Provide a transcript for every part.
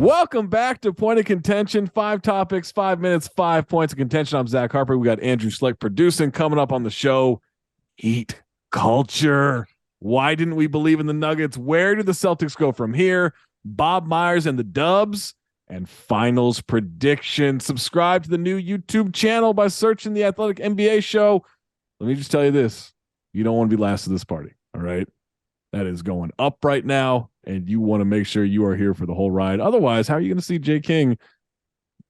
Welcome back to Point of Contention. 5 topics, 5 minutes, 5 points of contention. I'm Zach Harper. We got Andrew Schlick producing. Coming up on the show, heat culture. Why didn't we believe in the Nuggets? Where did the Celtics go from here? Bob Myers and the Dubs, and finals prediction. Subscribe to the new YouTube channel by searching the Athletic NBA Show. Let me just tell you this. You don't want to be last to this party, all right? That is going up right now, and you want to make sure you are here for the whole ride. Otherwise, how are you going to see Jay King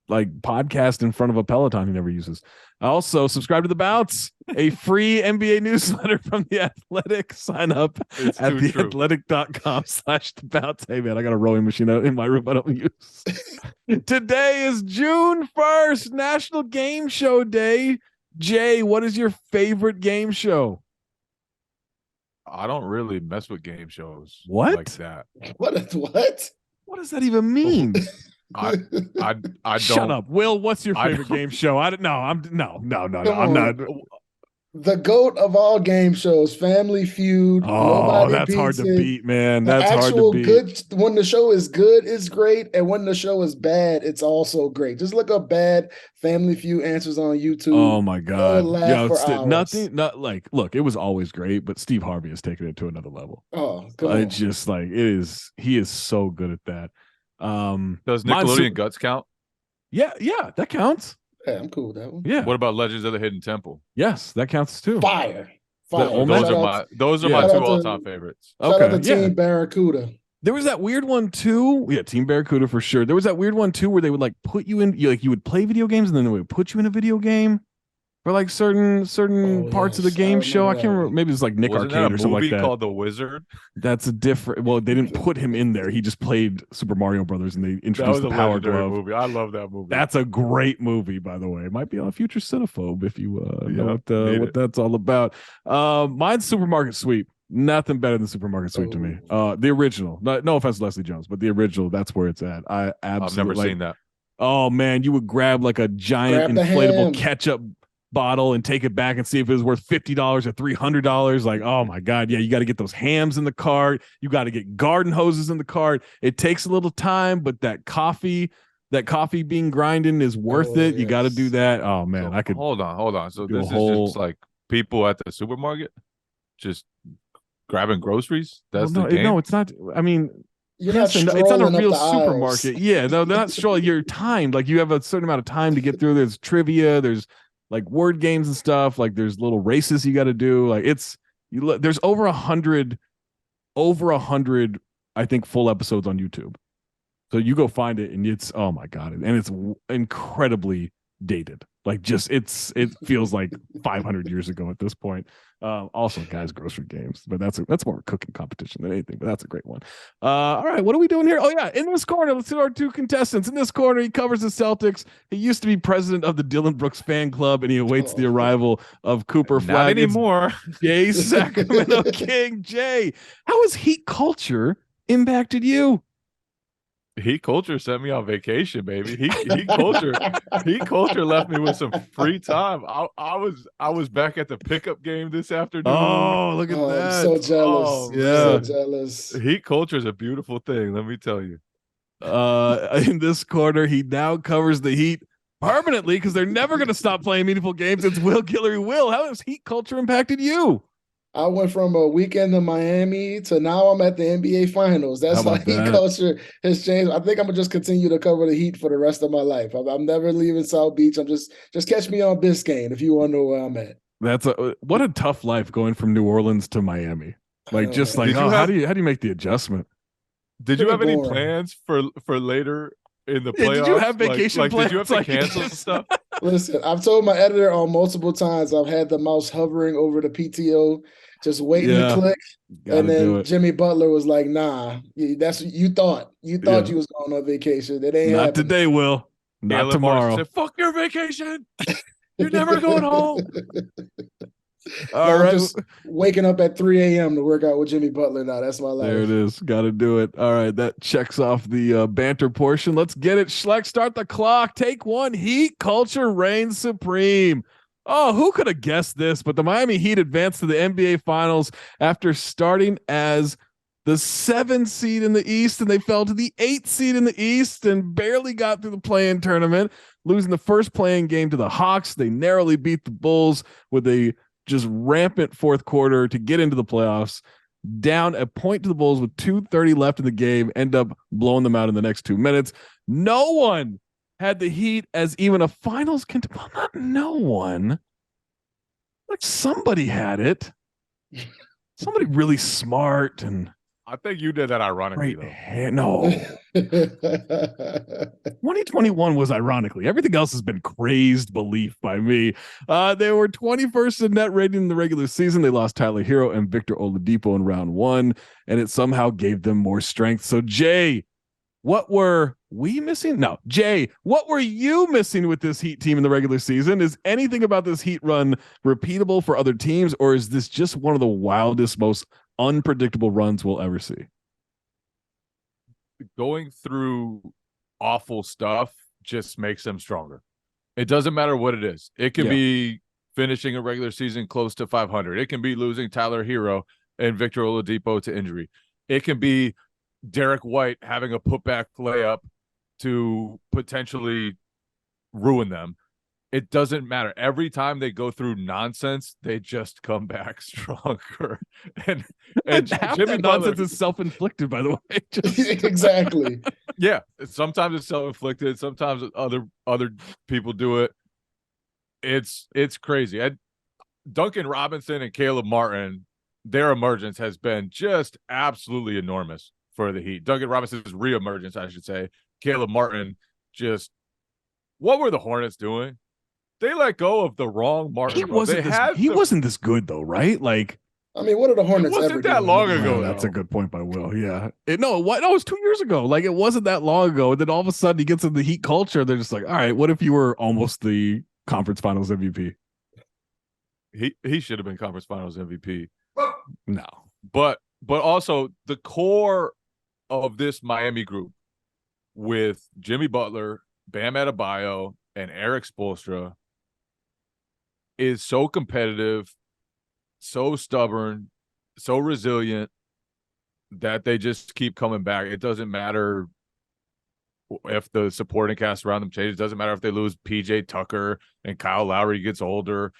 like podcast in front of a Peloton he never uses? Also, subscribe to The Bounce, a free NBA newsletter from The Athletic. Sign up at theathletic.com/The Bounce. Hey, man, I got a rowing machine out in my room I don't use. Today is June 1st, National Game Show Day. Jay, what is your favorite game show? I don't really mess with game shows like that. What? What does that even mean? I don't. Shut up, Will. What's your favorite game show? I don't know. I'm not. The GOAT of all game shows, Family Feud. Oh, that's hard to beat, man. That's hard to beat. Good, when the show is good, it's great, and when the show is bad, it's also great. Just look up bad Family Feud answers on YouTube. Oh my God! Look, it was always great, but Steve Harvey has taken it to another level. Oh, come on. It's just like it is. He is so good at that. Does Nickelodeon Guts count? Yeah, that counts. Yeah, I'm cool with that one. Yeah. What about Legends of the Hidden Temple? Yes, that counts too. Fire. Those are my two all-time favorites. Shout out to Team Barracuda. There was that weird one too. Yeah, Team Barracuda for sure. There was that weird one too where they would like put you in, you would play video games and then they would put you in a video game for like certain parts of the game show. I can't remember. Maybe it was like Nick Arcade or something like that. Called The Wizard. That's a different. Well, they didn't put him in there. He just played Super Mario Brothers, and they introduced the Power Glove movie. I love that movie. That's a great movie, by the way. It might be on a future Cinephobe if you know what that's all about. Mine's Supermarket Sweep. Nothing better than Supermarket Sweep to me. The original. No offense to Leslie Jones, but the original. That's where it's at. I've never seen that. Oh man, you would grab like a giant inflatable ketchup bottle and take it back and see if it was worth $50 or $300. Like, oh my God. Yeah. You got to get those hams in the cart. You got to get garden hoses in the cart. It takes a little time, but that coffee bean grinding is worth it. Yes. You got to do that. Oh man. So, hold on. So this is just like people at the supermarket just grabbing groceries. That's the game. No, it's not. I mean, it's not a real supermarket. Yeah. No, they're not strolling. You're timed. Like you have a certain amount of time to get through. There's trivia. There's like word games and stuff. Like there's little races you got to do. Like there's over 100, I think, full episodes on YouTube. So you go find it and it's, oh my God. And it's incredibly dated. Like just, it feels like 500 years ago at this point. Also guys, grocery games, but that's more a cooking competition than anything, but that's a great one. All right, what are we doing here? Oh yeah, in this corner, let's do our two contestants. In this corner, he covers the Celtics. He used to be president of the Dylan Brooks fan club, and he awaits the arrival of Cooper Flag. Not anymore. Jay Sacramento King. Jay, how has heat culture impacted you? Heat culture sent me on vacation, baby. Heat culture left me with some free time. I was back at the pickup game this afternoon. Oh, look at that! I'm so jealous. Oh, yeah, so jealous. Heat culture is a beautiful thing. Let me tell you. In this corner, he now covers the Heat permanently because they're never going to stop playing meaningful games. It's Will Guillory. Will, how has heat culture impacted you? I went from a weekend in Miami to now I'm at the NBA Finals. That's how heat culture has changed. I think I'm gonna just continue to cover the Heat for the rest of my life. I'm never leaving South Beach. I'm just catch me on Biscayne if you want to know where I'm at. That's what a tough life going from New Orleans to Miami. Like just like how do you make the adjustment? Did you have any plans for later in the playoffs? Did you have vacation plans? Did you have to cancel stuff? Listen, I've told my editor on multiple times I've had the mouse hovering over the PTO, just waiting to click. And then Jimmy Butler was like, nah, that's what you thought. You thought you was going on vacation. It ain't not happening. Today, Will. Not tomorrow. Said, fuck your vacation. You're never going home. All right. I'm just waking up at 3 a.m. to work out with Jimmy Butler now. That's my life. There it is. Got to do it. All right. That checks off the banter portion. Let's get it. Schleck, start the clock. Take one. Heat culture reigns supreme. Oh, who could have guessed this? But the Miami Heat advanced to the NBA Finals after starting as the 7 seed in the East, and they fell to the 8 seed in the East and barely got through the play-in tournament, losing the first play-in game to the Hawks. They narrowly beat the Bulls with a just rampant fourth quarter to get into the playoffs. Down a point to the Bulls with 2:30 left in the game, end up blowing them out in the next 2 minutes. No one had the Heat as even a finals contender. Well, not no one. Like somebody had it. Somebody really smart and I think you did that ironically, though. No. 2021 was ironically. Everything else has been crazed belief by me. They were 21st in net rating in the regular season. They lost Tyler Hero and Victor Oladipo in round 1, and it somehow gave them more strength. So, Jay, what were we missing? No, Jay, what were you missing with this Heat team in the regular season? Is anything about this Heat run repeatable for other teams, or is this just one of the wildest, most unpredictable runs we'll ever see? Going through awful stuff just makes them stronger. It doesn't matter what it is. It can be finishing a regular season close to 500. It can be losing Tyler Hero and Victor Oladipo to injury. It can be Derek White having a putback layup to potentially ruin them. It doesn't matter. Every time they go through nonsense, they just come back stronger. And half Jimmy that Butler, nonsense is self-inflicted, by the way. Exactly. Yeah, sometimes it's self-inflicted. Sometimes other people do it. It's crazy. Duncan Robinson and Caleb Martin, their emergence has been just absolutely enormous for the Heat. Duncan Robinson's reemergence, I should say. Caleb Martin, just what were the Hornets doing? They let go of the wrong Martin. He wasn't this good though, right? Like, I mean, what are the Hornets it wasn't ever that doing? long ago. That's a good point by Will. Yeah. It was 2 years ago. Like, it wasn't that long ago. And then all of a sudden he gets in the Heat culture. They're just like, all right, what if you were almost the conference finals MVP? He should have been conference finals MVP. No. But also the core of this Miami group with Jimmy Butler, Bam Adebayo, and Eric Spoelstra is so competitive, so stubborn, so resilient that they just keep coming back. It doesn't matter if the supporting cast around them changes. It doesn't matter if they lose PJ Tucker and Kyle Lowry gets older.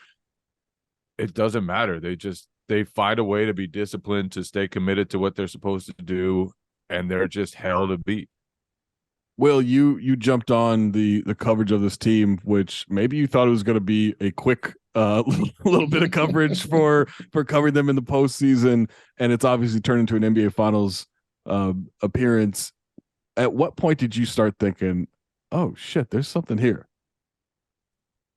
It doesn't matter. They find a way to be disciplined, to stay committed to what they're supposed to do, and they're just hell to beat. Will, you jumped on the coverage of this team, which maybe you thought it was going to be a quick little bit of coverage for covering them in the postseason, and it's obviously turned into an NBA Finals appearance. At what point did you start thinking, oh shit, there's something here?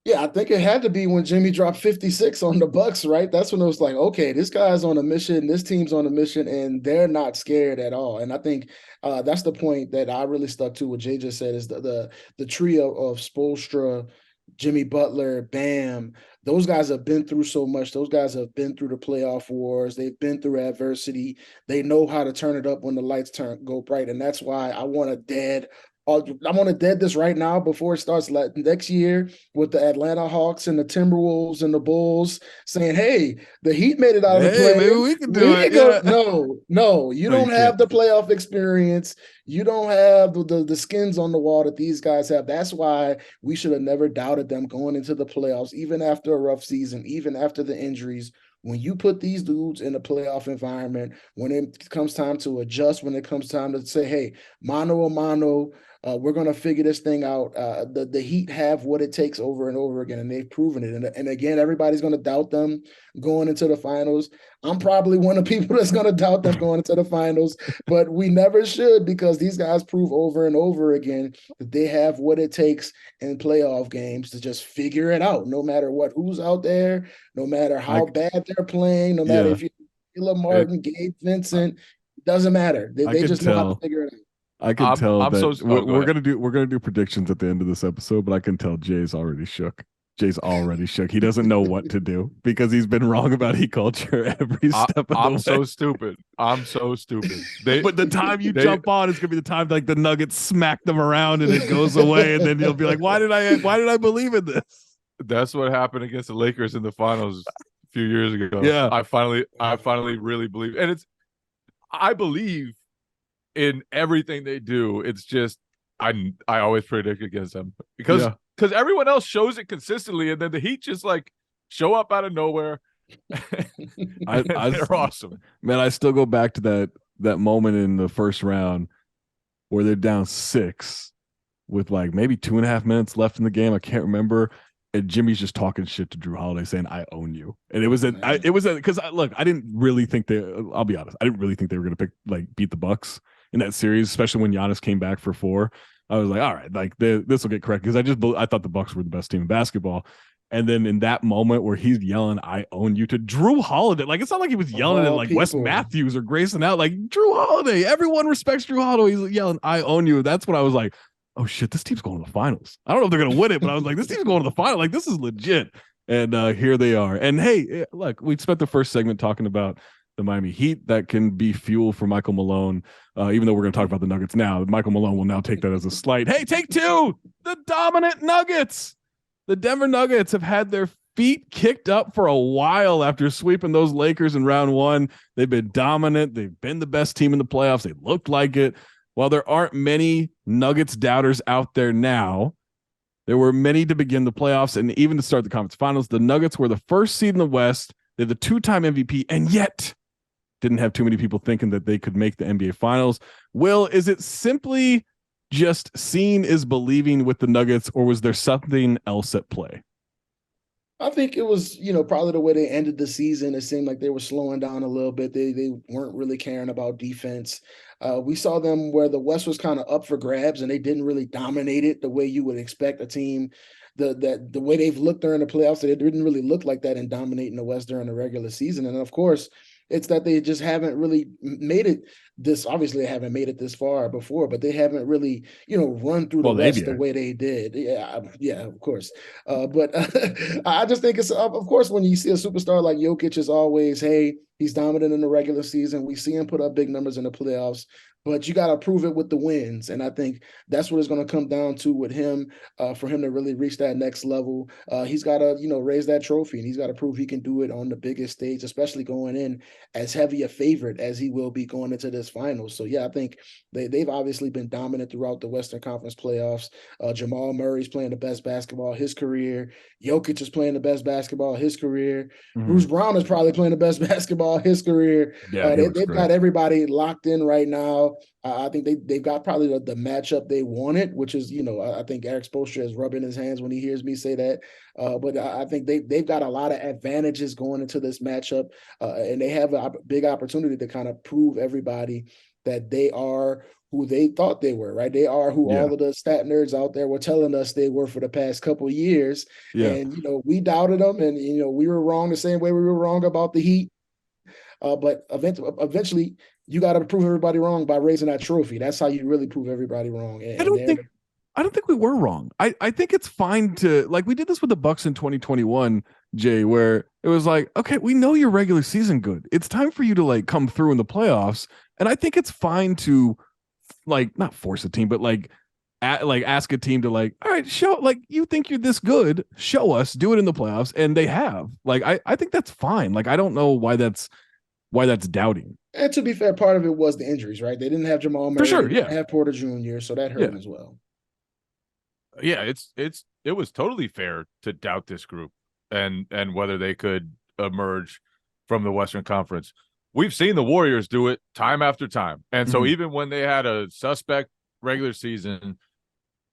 Yeah, I think it had to be when Jimmy dropped 56 on the Bucks, right? That's when it was like, okay, this guy's on a mission, this team's on a mission, and they're not scared at all. And I think that's the point that I really stuck to. What Jay just said is the trio of Spoelstra, Jimmy Butler, Bam. Those guys have been through so much. Those guys have been through the playoff wars. They've been through adversity. They know how to turn it up when the lights go bright, and that's why I want to dead this right now before it starts next year with the Atlanta Hawks and the Timberwolves and the Bulls saying, hey, the Heat made it out of the play. Maybe we can do it. Yeah. No, you don't have the playoff experience. You don't have the skins on the wall that these guys have. That's why we should have never doubted them going into the playoffs, even after a rough season, even after the injuries. When you put these dudes in a playoff environment, when it comes time to adjust, when it comes time to say, hey, mano a mano, we're going to figure this thing out. The Heat have what it takes over and over again, and they've proven it. And again, everybody's going to doubt them going into the finals. I'm probably one of the people that's going to doubt them going into the finals, but we never should, because these guys prove over and over again that they have what it takes in playoff games to just figure it out, no matter who's out there, no matter how bad they're playing, no matter if you're Caleb Martin, Gabe Vincent, it doesn't matter. They just know how to figure it out. I can tell we're gonna do predictions at the end of this episode, but I can tell Jay's already shook. He doesn't know what to do because he's been wrong about Heat culture every step of the way. I'm so stupid. But the time you jump on is gonna be the time like the Nuggets smack them around and it goes away, and then you'll be like, why did I believe in this? That's what happened against the Lakers in the finals a few years ago. Yeah, I finally really believe, and I believe in everything they do. It's just I always predict against them because everyone else shows it consistently, and then the Heat just like show up out of nowhere. They're awesome, man. I still go back to that moment in the first round where they're down 6 with like maybe 2.5 minutes left in the game. I can't remember. And Jimmy's just talking shit to Drew Holiday, saying, "I own you." And it was because I didn't really think I'll be honest, I didn't really think they were going to beat the Bucks in that series, especially when Giannis came back for 4. I was like, all right, like this will get correct, because I thought the Bucks were the best team in basketball. And then in that moment where he's yelling, "I own you" to Drew Holiday, like it's not like he was yelling at like Wes Matthews or Grayson out, like Drew Holiday. Everyone respects Drew Holiday. He's yelling, "I own you." That's when I was like, oh shit, this team's going to the finals. I don't know if they're going to win it, but I was like, this team's going to the final. Like, this is legit. And here they are. And hey, look, we spent the first segment talking about the Miami Heat. That can be fuel for Michael Malone. Even though we're going to talk about the Nuggets now, Michael Malone will now take that as a slight. Hey, take 2. The dominant Nuggets. The Denver Nuggets have had their feet kicked up for a while after sweeping those Lakers in round 1. They've been dominant. They've been the best team in the playoffs. They looked like it. While there aren't many Nuggets doubters out there now, there were many to begin the playoffs and even to start the conference finals. The Nuggets were the first seed in the West. They're the 2-time MVP, and yet didn't have too many people thinking that they could make the NBA finals. Will, is it simply just seeing is believing with the Nuggets, or was there something else at play? I think it was, probably the way they ended the season. It seemed like they were slowing down a little bit. They weren't really caring about defense. We saw them where the West was kind of up for grabs, and they didn't really dominate it the way you would expect a team. The way they've looked during the playoffs, they didn't really look like that in dominating the West during the regular season. And of course, it's that they just haven't really made it this. Obviously, they haven't made it this far before, but they haven't really, run through the West the way they did. Yeah, of course. But I just think it's, of course, when you see a superstar like Jokic, is always, hey, he's dominant in the regular season. We see him put up big numbers in the playoffs, but you got to prove it with the wins. And I think that's what it's going to come down to with him. For him to really reach that next level, he's got to, raise that trophy, and he's got to prove he can do it on the biggest stage, especially going in as heavy a favorite as he will be going into this finals. So yeah, I think they've obviously been dominant throughout the Western Conference playoffs. Jamal Murray's playing the best basketball of his career. Jokic is playing the best basketball of his career. Bruce Brown is probably playing the best basketball of his career. Yeah, they've got everybody locked in right now. I think they've got probably the matchup they wanted, which is, I think Eric Spoelstra is rubbing his hands when he hears me say that. But I think they've got a lot of advantages going into this matchup, and they have a big opportunity to kind of prove everybody that they are who they thought they were, right? They are who all of the stat nerds out there were telling us they were for the past couple of years. Yeah. And, we doubted them, and, we were wrong the same way we were wrong about the Heat. But eventually you got to prove everybody wrong by raising that trophy. That's how you really prove everybody wrong. And I don't think we were wrong. I think it's fine to, like, we did this with the Bucks in 2021, Jay, where it was like, okay, we know your regular season good. It's time for you to like come through in the playoffs. And I think it's fine to like not force a team, but ask a team to like, all right, show, like, you think you're this good, show us, do it in the playoffs. And they have. Like, I think that's fine. Like, I don't know why that's doubting. And to be fair, part of it was the injuries, right? They didn't have Jamal Murray. For sure, they didn't have Porter Jr., so that hurt him as well. Yeah, it was totally fair to doubt this group and whether they could emerge from the Western Conference. We've seen the Warriors do it time after time. And so even when they had a suspect regular season,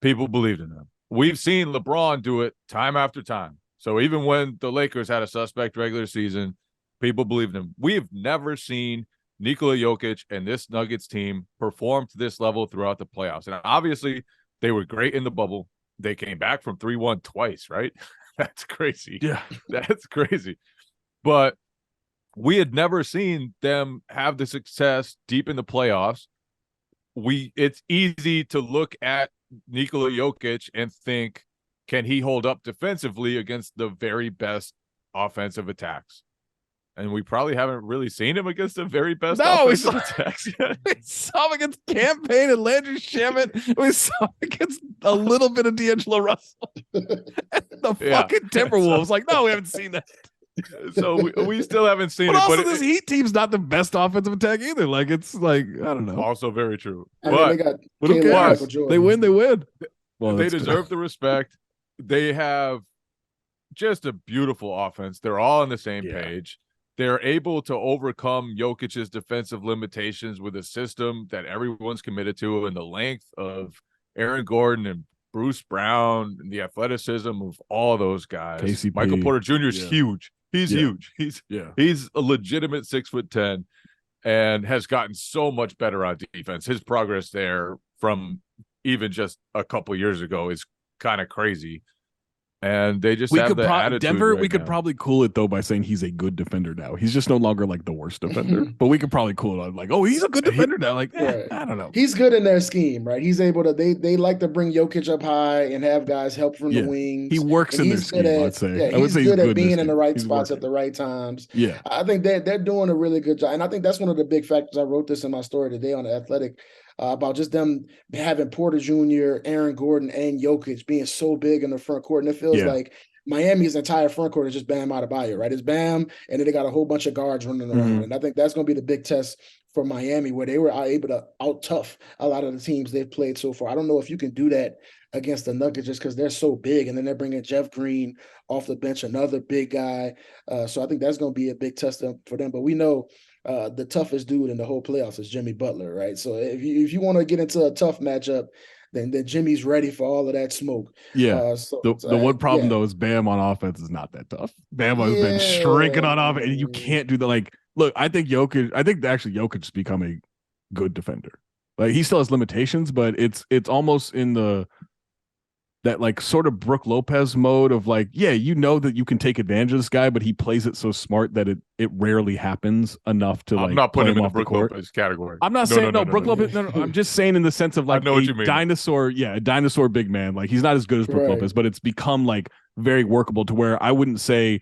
people believed in them. We've seen LeBron do it time after time. So even when the Lakers had a suspect regular season, people believed in them. We've never seen Nikola Jokic and this Nuggets team perform to this level throughout the playoffs. And obviously, they were great in the bubble. They came back from 3-1 twice, right? That's crazy. Yeah. That's crazy. But we had never seen them have the success deep in the playoffs. It's easy to look at Nikola Jokic and think, can he hold up defensively against the very best offensive attacks? And we probably haven't really seen him against the very best offensive attacks yet. We saw him against Cam Payne and Landry Shamet. We saw him against a little bit of D'Angelo Russell. And the fucking Timberwolves. Like, no, we haven't seen that. So we still haven't seen But it. also, But this Heat team's not the best offensive attack either. Like, it's like, I don't know. also very true. I mean, they got But who Caleb and cares? Michael Jordan. They win. They win. Well, they that's deserve the respect. They have just a beautiful offense. They're all on the same page. They're able to overcome Jokic's defensive limitations with a system that everyone's committed to, and the length of Aaron Gordon and Bruce Brown and the athleticism of all those guys. KCP. Michael Porter Jr. is huge. He's huge. He's a legitimate 6'10" and has gotten so much better on defense. His progress there from even just a couple years ago is kind of crazy. And they just have the attitude Denver, right we could now. probably cool it though by saying he's a good defender now. He's just no longer like the worst defender. But we could probably cool it on like, oh, he's a good defender now. Like, I don't know. He's good in their scheme, right? He's able to. They like to bring Jokic up high and have guys help from the wings. He works in their scheme. Let's say. Yeah, he's good at being in the right spots at the right times. Yeah, I think they're doing a really good job, and I think that's one of the big factors. I wrote this in my story today on The Athletic. About just them having Porter Jr., Aaron Gordon, and Jokic being so big in the front court. And it feels like Miami's entire front court is just Bam Adebayo, right? It's Bam, and then they got a whole bunch of guards running around. And I think that's going to be the big test for Miami, where they were able to out-tough a lot of the teams they've played so far. I don't know if you can do that against the Nuggets just because they're so big. And then they're bringing Jeff Green off the bench, another big guy. So I think that's going to be a big test for them. But we know the toughest dude in the whole playoffs is Jimmy Butler, right? So if you want to get into a tough matchup, then Jimmy's ready for all of that smoke. Yeah. The one problem though is Bam on offense is not that tough. Bam has been shrinking on offense, and you can't do that. Like, look, I think Jokic has become a good defender. Like, he still has limitations, but it's almost in that like sort of Brook Lopez mode of like, you know that you can take advantage of this guy, but he plays it so smart that it rarely happens enough to I'm not putting him in the off Brook Lopez category. I'm not saying Brook Lopez. No, I'm just saying in the sense of like a dinosaur big man. Like, he's not as good as Brook Lopez, but it's become like very workable to where I wouldn't say,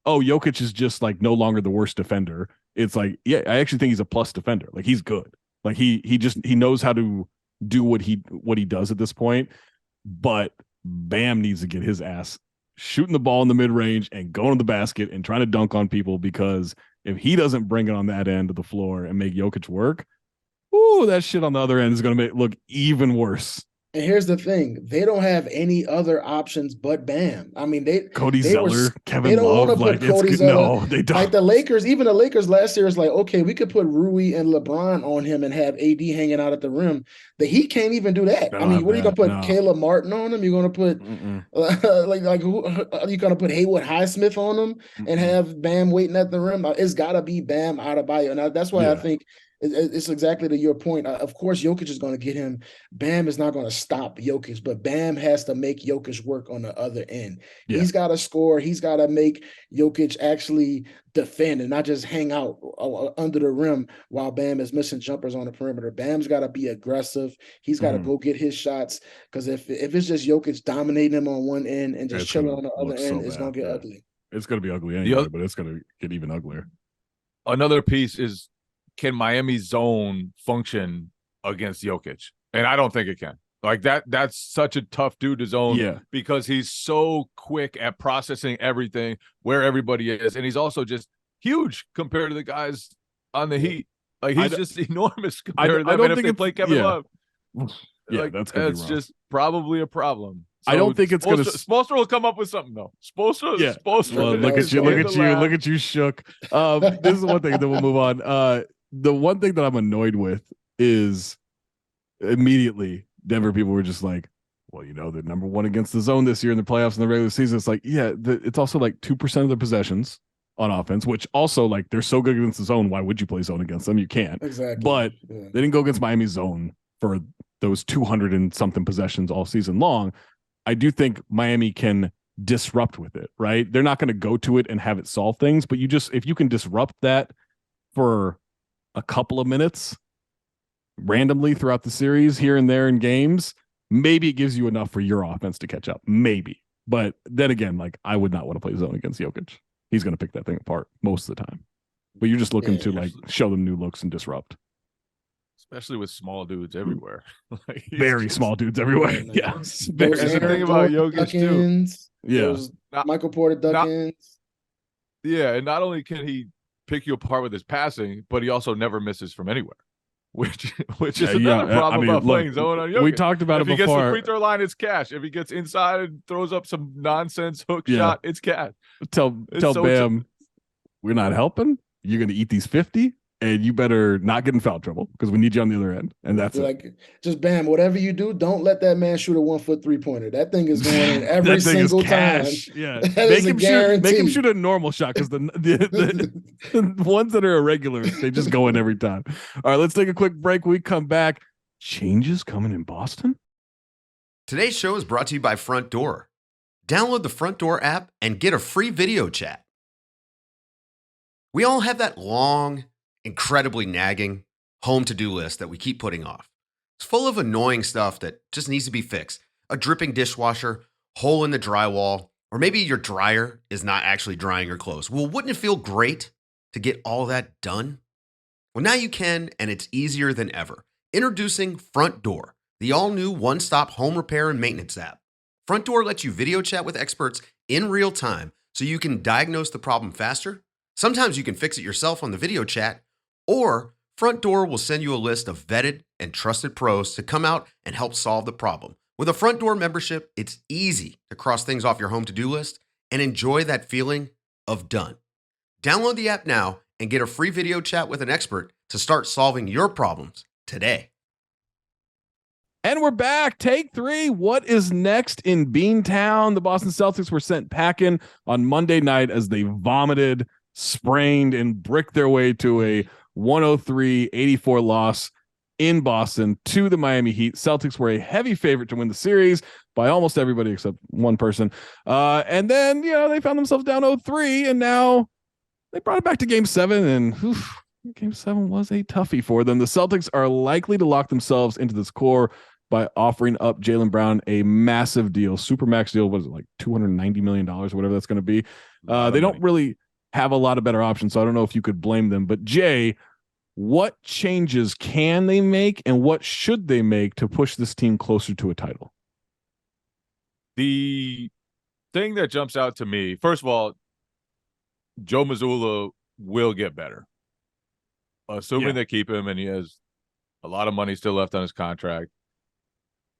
oh, Jokic is just like no longer the worst defender. It's like, I actually think he's a plus defender. Like, he's good. Like, he knows how to do what he does at this point. But Bam needs to get his ass shooting the ball in the mid-range and going to the basket and trying to dunk on people, because if he doesn't bring it on that end of the floor and make Jokic work, that shit on the other end is going to make it look even worse. And here's the thing: they don't have any other options but Bam. I mean, Cody Zeller, Kevin they don't Love, want to put Cody Zeller. No, they don't. Like the Lakers, even the Lakers last year is like, okay, we could put Rui and LeBron on him and have AD hanging out at the rim. The Heat can't even do that. I mean, what are you gonna put Caleb Martin on him? You're gonna put like who are you gonna put Haywood Highsmith on him and have Bam waiting at the rim? It's got to be Bam Adebayo, and that's why I think. It's exactly to your point. Of course, Jokic is going to get him. Bam is not going to stop Jokic, but Bam has to make Jokic work on the other end. Yeah. He's got to score. He's got to make Jokic actually defend and not just hang out under the rim while Bam is missing jumpers on the perimeter. Bam's got to be aggressive. He's got to go get his shots, because if it's just Jokic dominating him on one end and just chilling on the other end, it's going to get ugly. It's going to be ugly anyway, but it's going to get even uglier. Another piece is, can Miami's zone function against Jokic? And I don't think it can. Like, that's such a tough dude to zone because he's so quick at processing everything, where everybody is. And he's also just huge compared to the guys on the Heat. Like, he's just enormous compared to them. And if they play Kevin Love, that's just probably a problem. So I don't think it's going to. Spoelstra will come up with something though. Spoelstra. Well, look at you, shook. This is one thing, and then we'll move on. The one thing that I'm annoyed with is immediately Denver people were just like, well, they're number one against the zone this year in the playoffs and the regular season. It's like, it's also like 2% of their possessions on offense, which also, like, they're so good against the zone. Why would you play zone against them? You can't. Exactly. But they didn't go against Miami's zone for those 200 and something possessions all season long. I do think Miami can disrupt with it, right? They're not going to go to it and have it solve things, but if you can disrupt that for a couple of minutes randomly throughout the series here and there in games, maybe it gives you enough for your offense to catch up. Maybe. But then again, like, I would not want to play zone against Jokic. He's going to pick that thing apart most of the time. But you're just looking to like show them new looks and disrupt. Especially with small dudes everywhere. Like, very small dudes everywhere. Yeah. There's the thing about Jokic too. Yeah. Michael Porter Duckins. Yeah, and not only can he pick you apart with his passing, but he also never misses from anywhere, which is another problem about playing zone on Jokic. We talked about it before. If he gets the free throw line, it's cash. If he gets inside and throws up some nonsense hook shot, it's cash. Tell Bam, we're not helping. You're going to eat these 50, and you better not get in foul trouble because we need you on the other end. And that's it. Just Bam, whatever you do, don't let that man shoot a 1-foot 3-pointer. That thing is going in every single time. Yeah, make him shoot a normal shot because the ones that are irregulars, they just go in every time. All right, let's take a quick break. When we come back. Changes coming in Boston. Today's show is brought to you by Front Door. Download the Front Door app and get a free video chat. We all have that long, incredibly nagging home to-do list that we keep putting off. It's full of annoying stuff that just needs to be fixed. A dripping dishwasher, hole in the drywall, or maybe your dryer is not actually drying your clothes. Well, wouldn't it feel great to get all that done? Well, now you can, and it's easier than ever. Introducing Front Door, the all-new one-stop home repair and maintenance app. Front Door lets you video chat with experts in real time so you can diagnose the problem faster. Sometimes you can fix it yourself on the video chat, or Front Door will send you a list of vetted and trusted pros to come out and help solve the problem. With a Front Door membership, it's easy to cross things off your home to-do list and enjoy that feeling of done. Download the app now and get a free video chat with an expert to start solving your problems today. And we're back. Take 3. What is next in Beantown? The Boston Celtics were sent packing on Monday night as they vomited, sprained, and bricked their way to a 103-84 loss in Boston to the Miami Heat. Celtics were a heavy favorite to win the series by almost everybody except one person. And then, they found themselves down 0-3, and now they brought it back to Game 7, and Game 7 was a toughie for them. The Celtics are likely to lock themselves into this core by offering up Jaylen Brown a massive deal, supermax deal. What is it, like $290 million or whatever that's going to be? They don't really have a lot of better options, so I don't know if you could blame them. But Jay, what changes can they make and what should they make to push this team closer to a title? The thing that jumps out to me, first of all, Joe Mazzulla will get better. Assuming they keep him and he has a lot of money still left on his contract.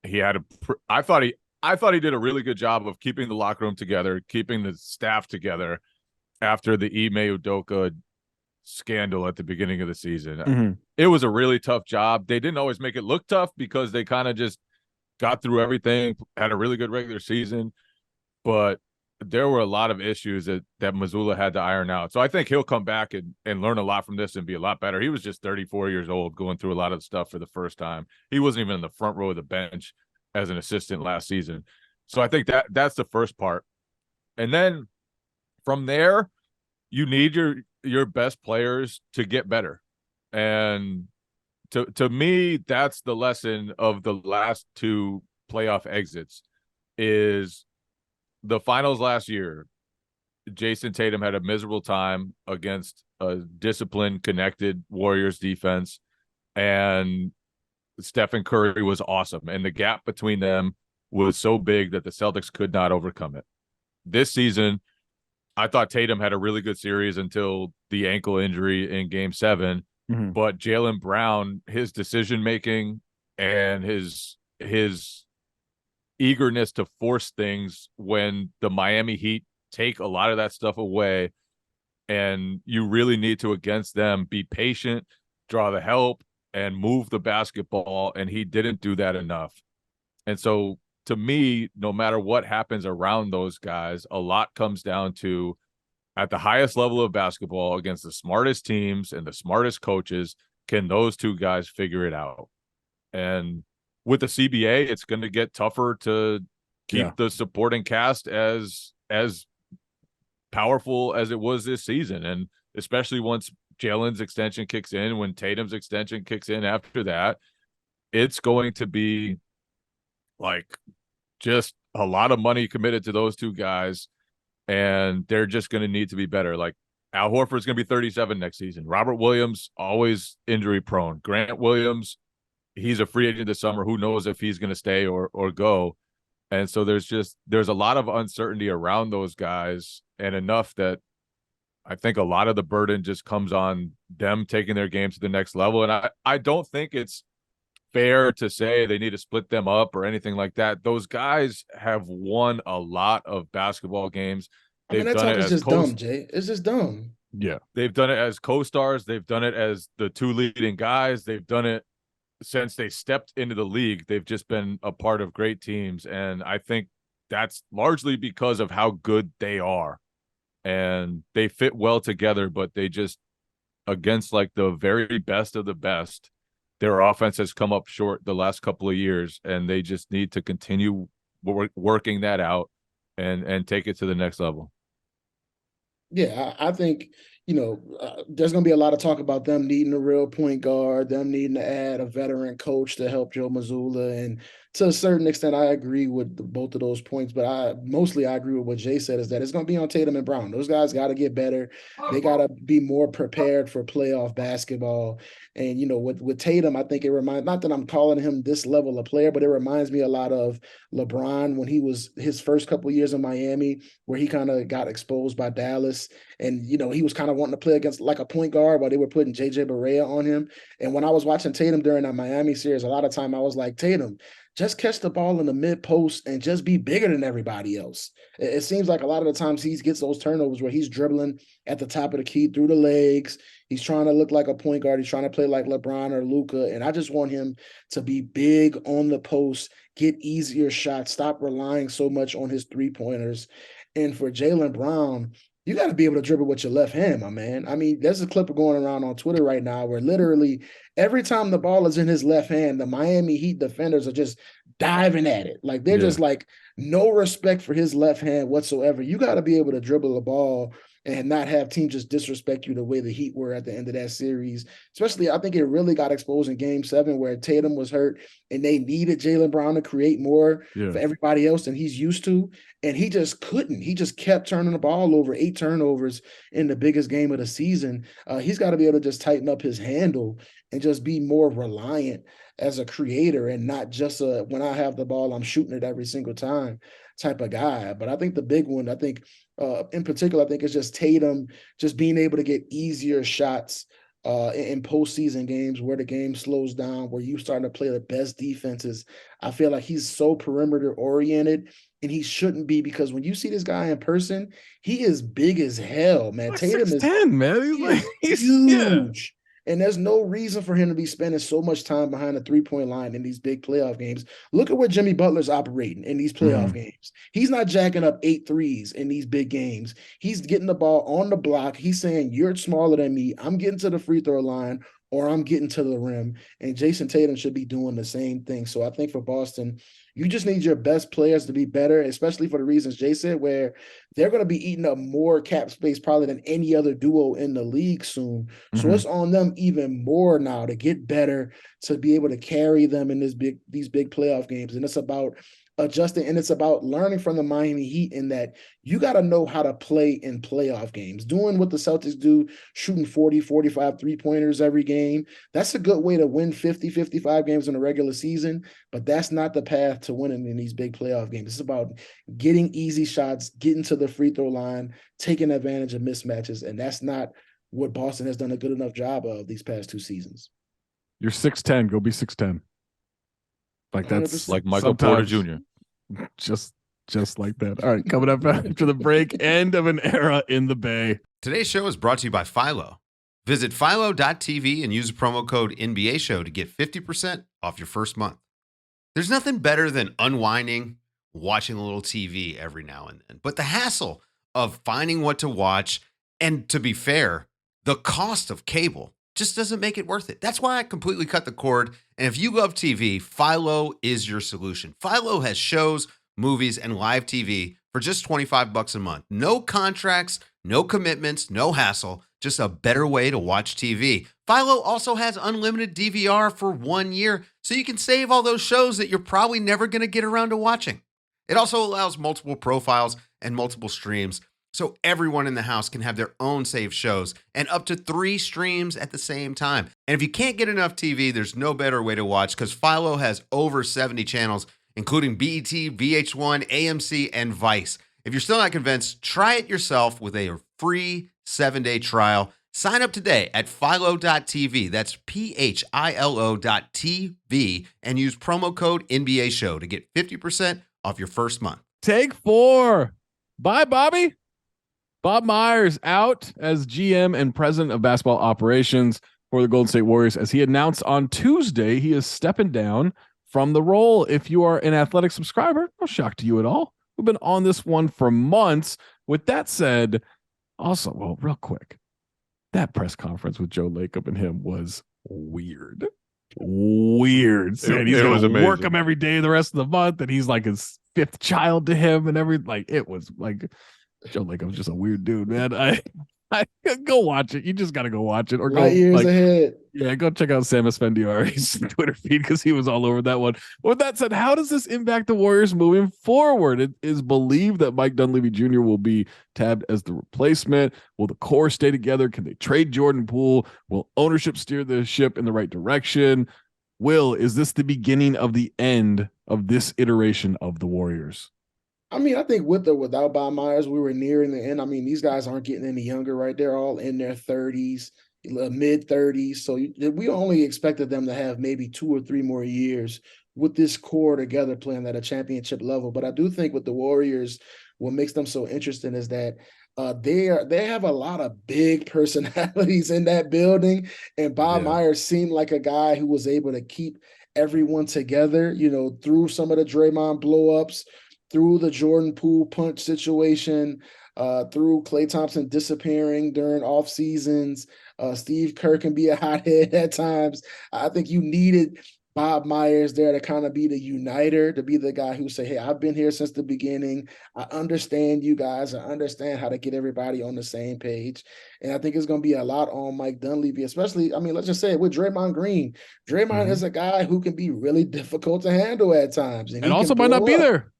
I thought he did a really good job of keeping the locker room together, keeping the staff together after the Ime Udoka scandal at the beginning of the season. Mm-hmm. It was a really tough job. They didn't always make it look tough because they kind of just got through everything, had a really good regular season, but there were a lot of issues that Mazzulla had to iron out. So I think he'll come back and learn a lot from this and be a lot better. He was just 34 years old going through a lot of stuff for the first time. He wasn't even in the front row of the bench as an assistant last season. So I think that's the first part. And then from there, you need your best players to get better. And to me, that's the lesson of the last 2 playoff exits is the finals last year. Jason Tatum had a miserable time against a disciplined, connected Warriors defense, and Stephen Curry was awesome. And the gap between them was so big that the Celtics could not overcome it. This season, I thought Tatum had a really good series until the ankle injury in Game 7. Mm-hmm. But Jaylen Brown, his decision-making and his eagerness to force things when the Miami Heat take a lot of that stuff away, and you really need to, against them, be patient, draw the help, and move the basketball, and he didn't do that enough. And so, to me, no matter what happens around those guys, a lot comes down to, at the highest level of basketball, against the smartest teams and the smartest coaches, can those 2 guys figure it out? And with the CBA, it's going to get tougher to keep the supporting cast as powerful as it was this season. And especially once Jaylen's extension kicks in, when Tatum's extension kicks in after that, it's going to be like just a lot of money committed to those 2 guys, and they're just going to need to be better. Like Al Horford's going to be 37 next season. Robert Williams, always injury prone. Grant Williams, he's a free agent this summer. Who knows if he's going to stay or go. And so there's a lot of uncertainty around those guys, and enough that I think a lot of the burden just comes on them taking their game to the next level. And I don't think it's fair to say they need to split them up or anything like that. Those guys have won a lot of basketball games. I mean, They've that done talk it is as just dumb, Jay. It's just dumb. Yeah. They've done it as co-stars. They've done it as the two leading guys. They've done it since they stepped into the league. They've just been a part of great teams. And I think that's largely because of how good they are. And they fit well together, but they just, against like the very best of the best, their offense has come up short the last couple of years, and they just need to continue working that out and take it to the next level. Yeah, I think, there's going to be a lot of talk about them needing a real point guard, them needing to add a veteran coach to help Joe Mazzulla. And to a certain extent, I agree with both of those points. But I agree with what Jay said, is that it's going to be on Tatum and Brown. Those guys got to get better. They got to be more prepared for playoff basketball. And, with Tatum, I think it reminds, not that I'm calling him this level of player, but it reminds me a lot of LeBron when he was his first couple of years in Miami, where he kind of got exposed by Dallas. And, he was kind of wanting to play against like a point guard while they were putting JJ Barea on him. And when I was watching Tatum during that Miami series, a lot of time I was like, Tatum, just catch the ball in the mid post and just be bigger than everybody else. It seems like a lot of the times he gets those turnovers where he's dribbling at the top of the key through the legs. He's trying to look like a point guard. He's trying to play like LeBron or Luka. And I just want him to be big on the post, get easier shots, stop relying so much on his three-pointers. And for Jaylen Brown, you got to be able to dribble with your left hand, my man. I mean, there's a clip going around on Twitter right now where literally every time the ball is in his left hand, the Miami Heat defenders are just diving at it. Like they're just like no respect for his left hand whatsoever. You got to be able to dribble the ball and not have teams just disrespect you the way the Heat were at the end of that series. Especially, I think it really got exposed in Game 7 where Tatum was hurt and they needed Jaylen Brown to create more for everybody else than he's used to. And he just couldn't. He just kept turning the ball over, 8 turnovers in the biggest game of the season. He's got to be able to just tighten up his handle and just be more reliant as a creator and not just a when I have the ball, I'm shooting it every single time type of guy. But I think the big one, in particular, I think it's just Tatum just being able to get easier shots in postseason games where the game slows down, where you starting to play the best defenses. I feel like he's so perimeter oriented, and he shouldn't be, because when you see this guy in person, he is big as hell, man. Like Tatum 6'10", man. He's huge. And there's no reason for him to be spending so much time behind the three-point line in these big playoff games. Look at where Jimmy Butler's operating in these playoff games. He's not jacking up 8 threes in these big games. He's getting the ball on the block. He's saying, you're smaller than me. I'm getting to the free throw line, or I'm getting to the rim. And Jason Tatum should be doing the same thing. So I think for Boston, you just need your best players to be better, especially for the reasons Jay said, where they're going to be eating up more cap space probably than any other duo in the league soon. So it's on them even more now to get better, to be able to carry them in these big playoff games. And it's about adjusting, and it's about learning from the Miami Heat in that you got to know how to play in playoff games. Doing what the Celtics do, shooting 40, 45 three-pointers every game, that's a good way to win 50, 55 games in the regular season, but that's not the path to winning in these big playoff games. It's about getting easy shots, getting to the free throw line, taking advantage of mismatches, and that's not what Boston has done a good enough job of these past 2 seasons. You're 6'10", go be 6'10". Like that's 100%. Like Michael Porter Jr. Just like that. All right, coming up after the break, end of an era in the Bay. Today's show is brought to you by Philo. Visit philo.tv and use the promo code NBA Show to get 50% off your first month. There's nothing better than unwinding, watching a little TV every now and then. But the hassle of finding what to watch, and to be fair, the cost of cable just doesn't make it worth it. That's why I completely cut the cord. And if you love TV, Philo is your solution. Philo has shows, movies, and live TV for just $25 a month. No contracts, no commitments, no hassle, just a better way to watch TV. Philo also has unlimited DVR for 1 year, so you can save all those shows that you're probably never going to get around to watching. It also allows multiple profiles and multiple streams, so everyone in the house can have their own saved shows and up to 3 streams at the same time. And if you can't get enough TV, there's no better way to watch, because Philo has over 70 channels, including BET, VH1, AMC, and Vice. If you're still not convinced, try it yourself with a free 7-day trial. Sign up today at philo.tv. That's philo.tv and use promo code NBA Show to get 50% off your first month. Take 4. Bye, Bobby. Bob Myers out as GM and president of basketball operations for the Golden State Warriors. As he announced on Tuesday, he is stepping down from the role. If you are an Athletic subscriber, no shock to you at all. We've been on this one for months. With that said, also, well, real quick, that press conference with Joe Lacob and him was weird. Saying he's going to work him every day the rest of the month, and he's like his 5th child to him, and it was like Joe Lacob was just a weird dude, man. I go watch it. You just got to go watch it, or go years ahead. Yeah, go check out Sam Esfandiari's Twitter feed because he was all over that one. With that said, how does this impact the Warriors moving forward? It is believed that Mike Dunleavy Jr. will be tabbed as the replacement. Will the core stay together? Can they trade Jordan Poole? Will ownership steer the ship in the right direction? Is this the beginning of the end of this iteration of the Warriors? I mean, I think with or without Bob Myers, we were nearing the end. I mean, these guys aren't getting any younger, right? They're all in their 30s. Mid-30s, so we only expected them to have maybe 2 or 3 more years with this core together playing at a championship level. But I do think with the Warriors, what makes them so interesting is that they have a lot of big personalities in that building, and Bob Myers seemed like a guy who was able to keep everyone together, through some of the Draymond blow-ups, through the Jordan Poole punch situation, through Klay Thompson disappearing during off seasons. Steve Kerr can be a hothead at times. I think you needed Bob Myers there to kind of be the uniter, to be the guy who say, hey, I've been here since the beginning. I understand you guys. I understand how to get everybody on the same page. And I think it's going to be a lot on Mike Dunleavy, especially, I mean, let's just say it with Draymond Green. Draymond is a guy who can be really difficult to handle at times. And also might not be there.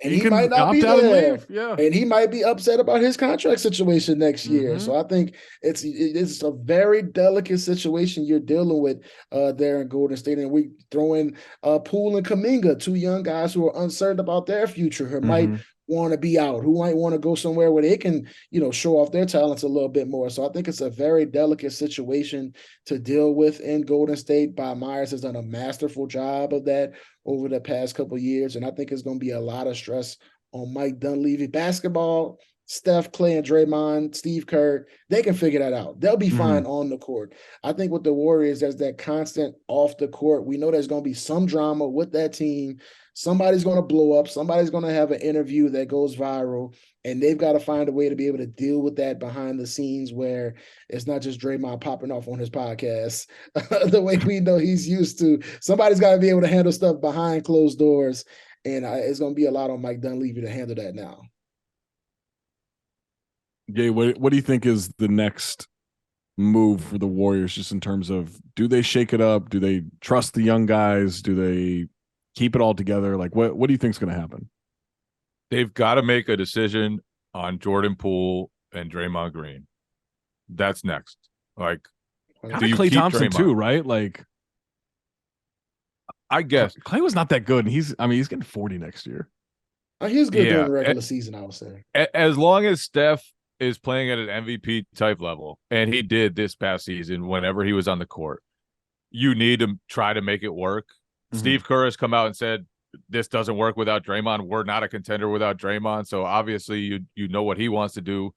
And he might not be there. Yeah. And he might be upset about his contract situation next year. So I think it's a very delicate situation you're dealing with there in Golden State. And we throw in Poole and Kuminga, 2 young guys who are uncertain about their future, who might want to be out, who might want to go somewhere where they can, show off their talents a little bit more. So I think it's a very delicate situation to deal with in Golden State. Bob Myers has done a masterful job of that over the past couple of years. And I think it's going to be a lot of stress on Mike Dunleavy. Basketball, Steph, Klay, and Draymond, Steve Kerr, they can figure that out. They'll be fine on the court. I think with the Warriors, there's that constant off the court. We know there's going to be some drama with that team. Somebody's going to blow up. Somebody's going to have an interview that goes viral, and they've got to find a way to be able to deal with that behind the scenes where it's not just Draymond popping off on his podcast the way we know he's used to. Somebody's got to be able to handle stuff behind closed doors, and it's going to be a lot on Mike Dunleavy to handle that now. Jay, what do you think is the next move for the Warriors, just in terms of, do they shake it up? Do they trust the young guys? Do they keep it all together? Like, what do you think is going to happen? They've got to make a decision on Jordan Poole and Draymond Green. That's next. Like, do you Klay Thompson Draymond too, right? Like, I guess Klay was not that good, and he's getting 40 next year. He's good during the regular season, I would say. As long as Steph is playing at an MVP type level, and he did this past season whenever he was on the court, you need to try to make it work. Steve Kerr has come out and said, this doesn't work without Draymond. We're not a contender without Draymond. So obviously you know what he wants to do.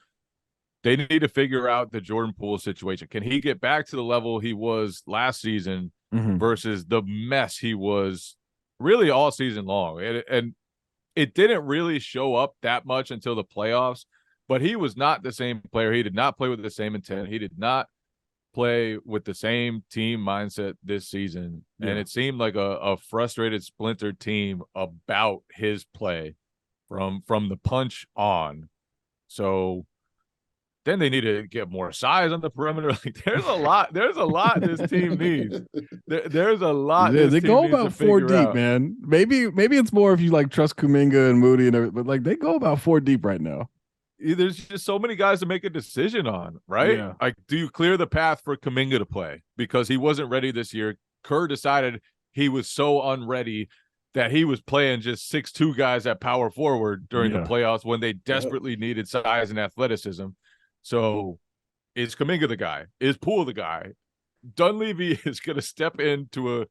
They need to figure out the Jordan Poole situation. Can he get back to the level he was last season versus the mess he was really all season long? And it didn't really show up that much until the playoffs, but he was not the same player. He did not play with the same intent. He did not play with the same team mindset this season. And it seemed like a frustrated, splintered team about his play from the punch on. So then they need to get more size on the perimeter. Like, there's a lot this team needs. There's a lot. They go about 4 deep, man. Maybe it's more if you like trust Kuminga and Moody and everything, but like, they go about 4 deep right now. There's just so many guys to make a decision on, right? Yeah. Like, do you clear the path for Kuminga to play because he wasn't ready this year? Kerr decided he was so unready that he was playing just 6'2" guys at power forward during the playoffs when they desperately needed size and athleticism. So Is Kuminga the guy? Is Poole the guy? Dunleavy is going to step into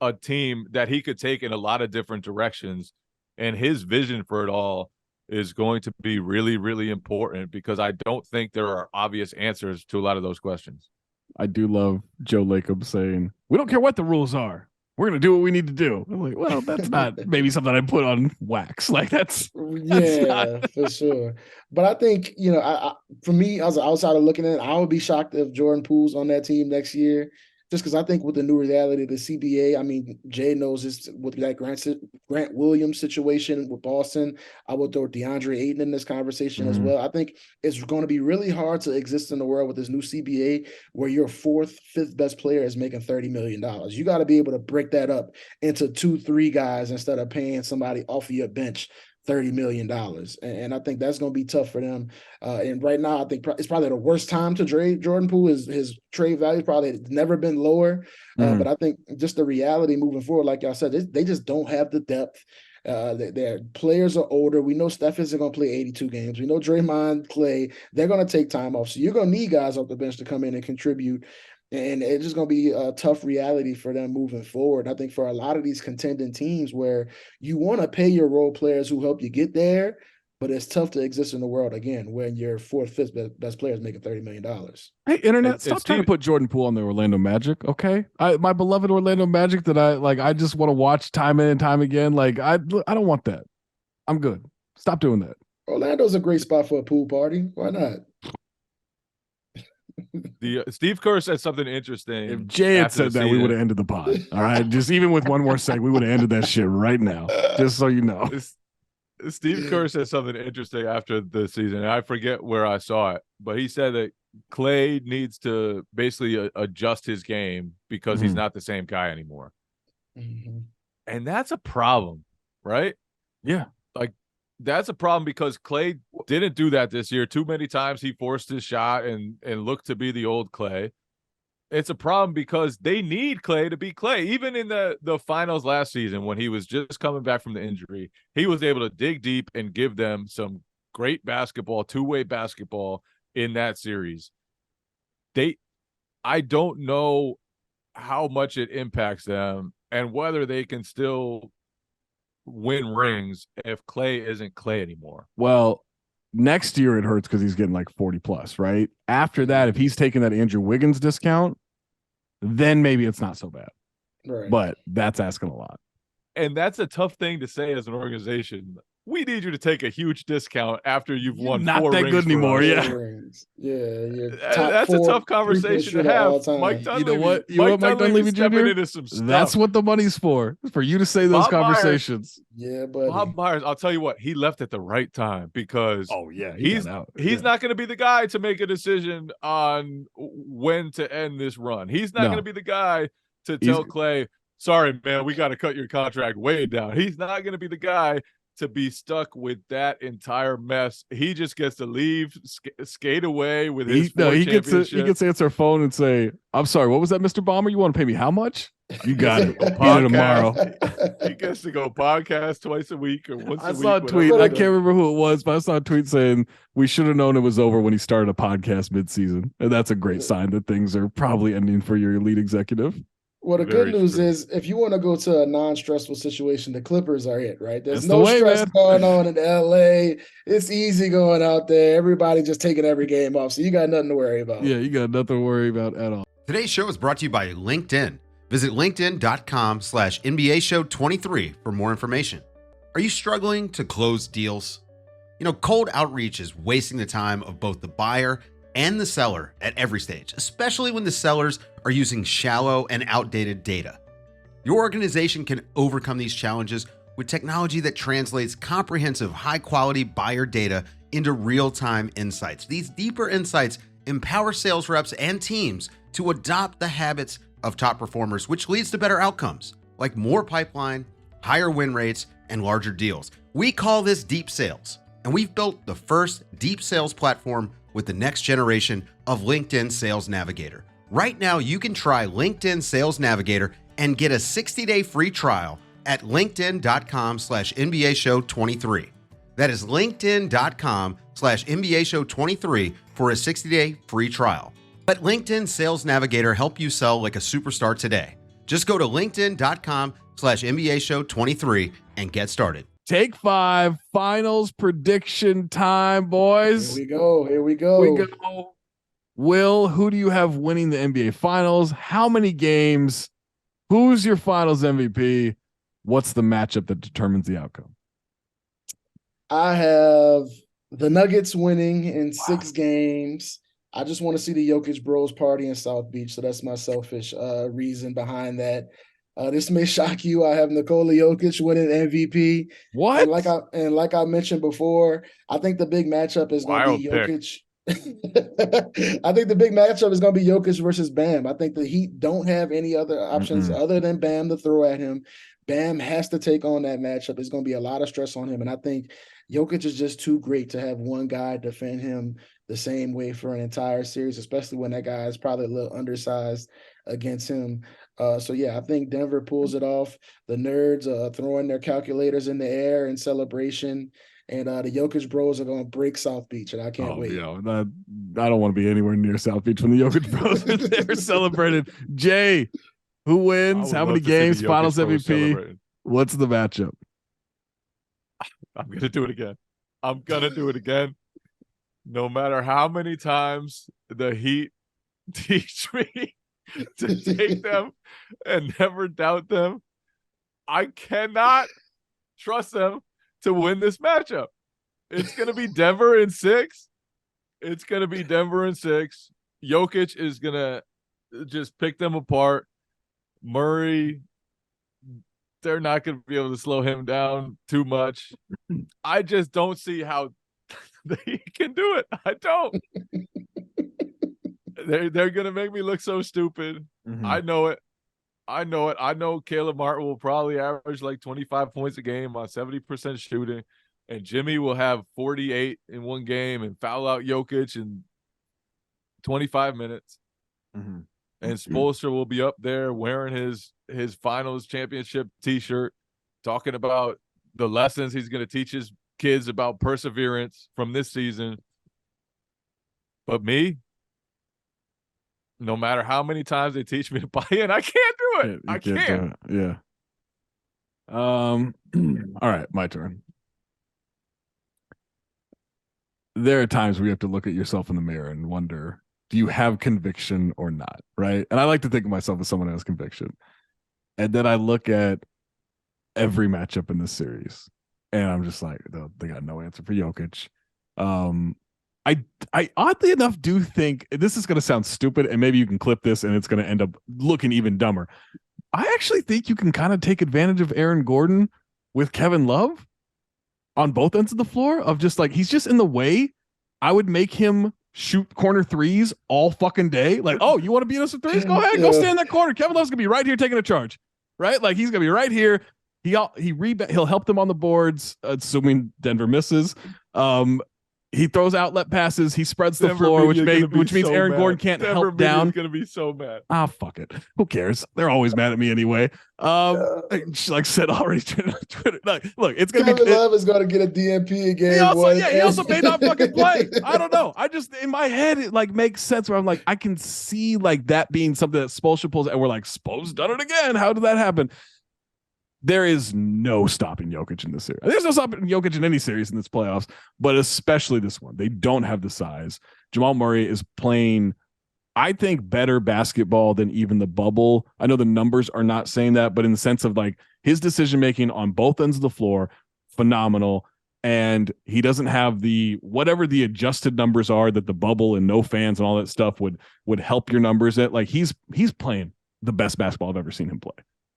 a team that he could take in a lot of different directions, and his vision for it all is going to be really, really important because I don't think there are obvious answers to a lot of those questions. I do love Joe Lacob saying, "We don't care what the rules are. We're going to do what we need to do." I'm like, well, that's not maybe something I put on wax. Like that's not... for sure. But I think, I for me, as an outsider looking at it, I would be shocked if Jordan Poole's on that team next year. Just because I think with the new reality of the CBA, I mean, Jay knows this with that Grant Williams situation with Boston. I would throw DeAndre Ayton in this conversation as well. I think it's going to be really hard to exist in the world with this new CBA where your fourth, fifth best player is making $30 million. You got to be able to break that up into 2-3 guys instead of paying somebody off of your bench $30 million. And I think that's going to be tough for them. And right now, I think it's probably the worst time to trade Jordan Poole. His trade value probably never been lower. But I think just the reality moving forward, like y'all said, they just don't have the depth. Their players are older. We know Steph isn't going to play 82 games. We know Draymond, Clay, they're going to take time off. So you're going to need guys off the bench to come in and contribute. And it's just going to be a tough reality for them moving forward. I think for a lot of these contending teams where you want to pay your role players who help you get there, but it's tough to exist in the world, again, when your fourth, fifth best player is making $30 million. Hey, Internet, stop trying to put Jordan Poole on the Orlando Magic, okay? My beloved Orlando Magic that I just want to watch time in and time again. Like, I don't want that. I'm good. Stop doing that. Orlando's a great spot for a pool party. Why not? The Steve Kerr said something interesting. If Jay had said that, we would have ended the pod. All right, just even with one more segment, we would have ended that shit right now. Just so you know. Steve Kerr said something interesting after the season, and I forget where I saw it, but he said that Clay needs to basically adjust his game because he's not the same guy anymore, and that's a problem, right? Yeah, like that's a problem because Clay didn't do that this year. Too many times he forced his shot and looked to be the old Clay. It's a problem because they need Clay to be Clay. Even in the finals last season when he was just coming back from the injury, he was able to dig deep and give them some great basketball, two-way basketball in that series. I don't know how much it impacts them and whether they can still win rings if Clay isn't Clay anymore. Well, next year it hurts because he's getting like 40 plus, right? After that, if he's taking that Andrew Wiggins discount, then maybe it's not so bad. Right. But that's asking a lot. And that's a tough thing to say as an organization. We need you to take a huge discount after you've won not 4 that rings good anymore. Yeah. That's a tough conversation to have. Mike Dunleavy, you know what? Mike Dunleavy Jr. Into some stuff. That's what the money's for you to say those conversations. But Bob Myers, I'll tell you what, he left at the right time because he's not going to be the guy to make a decision on when to end this run. He's not going to be the guy to tell Clay, sorry, man, we got to cut your contract way down. He's not going to be the guy to be stuck with that entire mess. He just gets to leave, skate away with his he gets to answer a phone and say, I'm sorry, what was that, Mr. Bomber? You want to pay me how much? You got it. Be there tomorrow. He gets to go podcast twice a week or once a week. I saw a tweet. I can't remember who it was, but I saw a tweet saying we should have known it was over when he started a podcast mid-season. And that's a great sign that things are probably ending for your elite executive. Well, the good news is if you want to go to a non-stressful situation, the Clippers are it, right? There's no stress going on in LA. It's easy going out there. Everybody just taking every game off. So you got nothing to worry about. Yeah, you got nothing to worry about at all. Today's show is brought to you by LinkedIn. Visit LinkedIn.com/NBA Show 23 for more information. Are you struggling to close deals? Cold outreach is wasting the time of both the buyer and the seller at every stage, especially when the sellers are using shallow and outdated data. Your organization can overcome these challenges with technology that translates comprehensive, high-quality buyer data into real-time insights. These deeper insights empower sales reps and teams to adopt the habits of top performers, which leads to better outcomes, like more pipeline, higher win rates, and larger deals. We call this deep sales, and we've built the first deep sales platform with the next generation of LinkedIn Sales Navigator. Right now, you can try LinkedIn Sales Navigator and get a 60-day free trial at linkedin.com/NBA Show 23. That is linkedin.com/NBA Show 23 for a 60-day free trial. Let LinkedIn Sales Navigator help you sell like a superstar today. Just go to linkedin.com/NBA Show 23 and get started. Take 5 finals prediction time, boys. Here we go. Will, who do you have winning the NBA finals? How many games? Who's your finals MVP? What's the matchup that determines the outcome? I have the Nuggets winning in 6 games. I just want to see the Jokic Bros party in South Beach. So that's my selfish reason behind that. This may shock you. I have Nikola Jokic winning MVP. What? And like I mentioned before, I think the big matchup is going to be Jokic. I think the big matchup is going to be Jokic versus Bam. I think the Heat don't have any other options other than Bam to throw at him. Bam has to take on that matchup. It's going to be a lot of stress on him. And I think Jokic is just too great to have one guy defend him the same way for an entire series, especially when that guy is probably a little undersized against him. So, yeah, I think Denver pulls it off. The nerds are throwing their calculators in the air in celebration. And the Jokic Bros are going to break South Beach, and I can't wait. I don't want to be anywhere near South Beach when the Jokic Bros are there celebrated. Jay, who wins? How many games? Finals MVP? What's the matchup? I'm going to do it again. No matter how many times the Heat teach me to take them and never doubt them, I cannot trust them to win this matchup. It's going to be Denver in 6. Jokic is going to just pick them apart. Murray, they're not going to be able to slow him down too much. I just don't see how they can do it. I don't. They're going to make me look so stupid. I know it. I know Caleb Martin will probably average like 25 points a game on 70% shooting, and Jimmy will have 48 in one game and foul out Jokic in 25 minutes. And Spoelstra will be up there wearing his finals championship T-shirt, talking about the lessons he's going to teach his kids about perseverance from this season. But me, no matter how many times they teach me to buy in, I can't do it. I can't. Yeah. All right, my turn. There are times where you have to look at yourself in the mirror and wonder, do you have conviction or not? Right. And I like to think of myself as someone who has conviction. And then I look at every matchup in this series and I'm just like, they got no answer for Jokic. I oddly enough do think this is going to sound stupid, and maybe you can clip this and it's going to end up looking even dumber. I actually think you can kind of take advantage of Aaron Gordon with Kevin Love on both ends of the floor, of just like, he's just in the way. I would make him shoot corner threes all fucking day. Like, oh, you want to beat us with threes? Go ahead, go stand in that corner. Kevin Love's going to be right here taking a charge, right? Like, he's going to be right here. He'll help them on the boards, assuming Denver misses. He throws outlet passes. He spreads the floor, which means Aaron Gordon can't help down. Going to be so mad. Fuck it. Who cares? They're always mad at me anyway. Like said already on Twitter. Look, it's gonna Kevin Love is gonna get a DNP again. He also may not fucking play. I don't know. I just, in my head, it like makes sense where I'm like, I can see like that being something that Spoelstra pulls, and we're like, Spo's done it again. How did that happen? There is no stopping Jokic in this series. There's no stopping Jokic in any series in this playoffs, but especially this one. They don't have the size. Jamal Murray is playing, I think, better basketball than even the bubble. I know the numbers are not saying that, but in the sense of like his decision-making on both ends of the floor, phenomenal. And he doesn't have the, whatever the adjusted numbers are that the bubble and no fans and all that stuff would help your numbers at. Like he's playing the best basketball I've ever seen him play.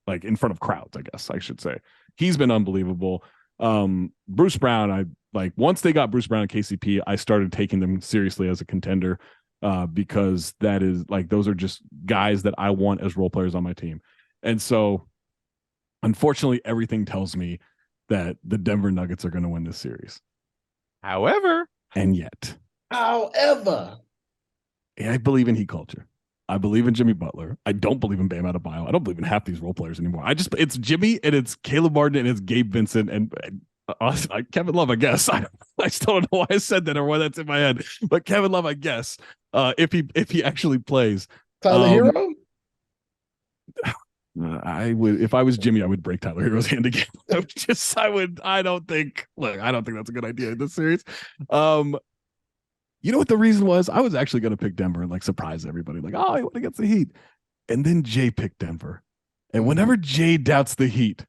Like in front of crowds, I guess I should say. He's been unbelievable. Bruce Brown, once they got Bruce Brown and KCP, I started taking them seriously as a contender because that is like, those are just guys that I want as role players on my team. And so unfortunately, everything tells me that the Denver Nuggets are going to win this series. However, I believe in Heat culture. I believe in Jimmy Butler. I don't believe in Bam Adebayo. I don't believe in half these role players anymore. It's Jimmy and it's Caleb Martin and it's Gabe Vincent. And Kevin Love, I guess. I still don't know why I said that or why that's in my head. But Kevin Love, I guess, if he actually plays. Tyler Hero? I would, if I was Jimmy, I would break Tyler Hero's hand again. I don't think that's a good idea in this series. You know what the reason was? I was actually going to pick Denver and like surprise everybody. Like, oh, he went against the Heat. And then Jay picked Denver. And whenever Jay doubts the Heat,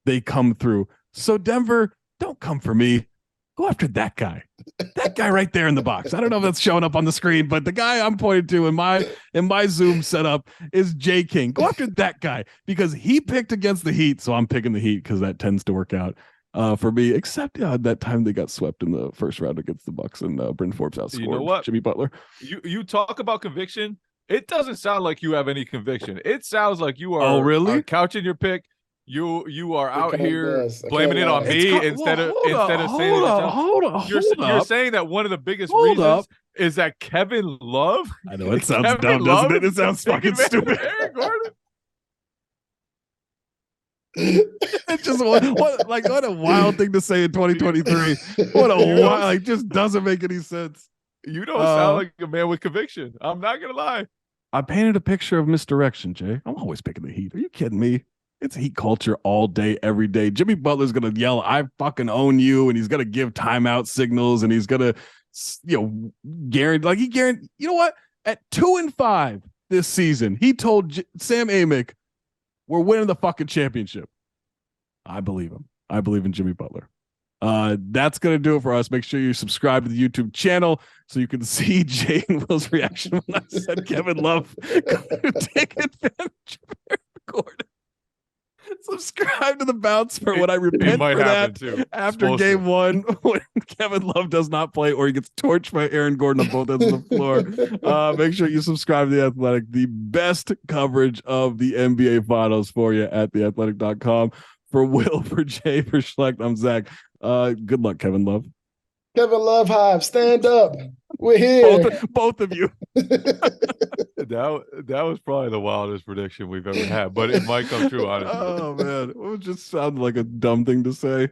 they come through. So Denver, don't come for me. Go after that guy. That guy right there in the box. I don't know if that's showing up on the screen, but the guy I'm pointing to in my Zoom setup is Jay King. Go after that guy because he picked against the Heat. So I'm picking the Heat because that tends to work out for me. Except that time they got swept in the first round against the Bucks and Bryn Forbes outscored You know what? Jimmy Butler. You talk about conviction. It doesn't sound like you have any conviction. It sounds like you are, really? are couching your pick. You are out here does. blaming it on me instead of saying it yourself. You're saying that one of the biggest reasons is that Kevin Love. I know it sounds dumb, doesn't it? It sounds fucking stupid. Aaron Gordon. It's just what a wild thing to say in 2023. What a wild, like, just doesn't make any sense. You don't sound like a man with conviction. I'm not gonna lie. I painted a picture of misdirection, Jay. I'm always picking the Heat. Are you kidding me? It's Heat culture all day, every day. Jimmy Butler's gonna yell, "I fucking own you," and he's gonna give timeout signals, and he's gonna, guarantee. You know what? At 2-5 this season, he told Sam Amick, "We're winning the fucking championship." I believe him. I believe in Jimmy Butler. That's gonna do it for us. Make sure you subscribe to the YouTube channel so you can see Jay and Will's reaction when I said Kevin Love take advantage of Aaron Gordon. Subscribe to the bounce for when I repent for that too. after game one when Kevin Love does not play or he gets torched by Aaron Gordon on both ends of the floor. Make sure you subscribe to The Athletic, the best coverage of the NBA Finals for you at theathletic.com. For Will, for Jay, for Schlecht, I'm Zach. Good luck, Kevin Love. Kevin Love Hive, stand up. We're here. Both of you. That was probably the wildest prediction we've ever had, but it might come true, honestly. Oh, man. It just sounded like a dumb thing to say.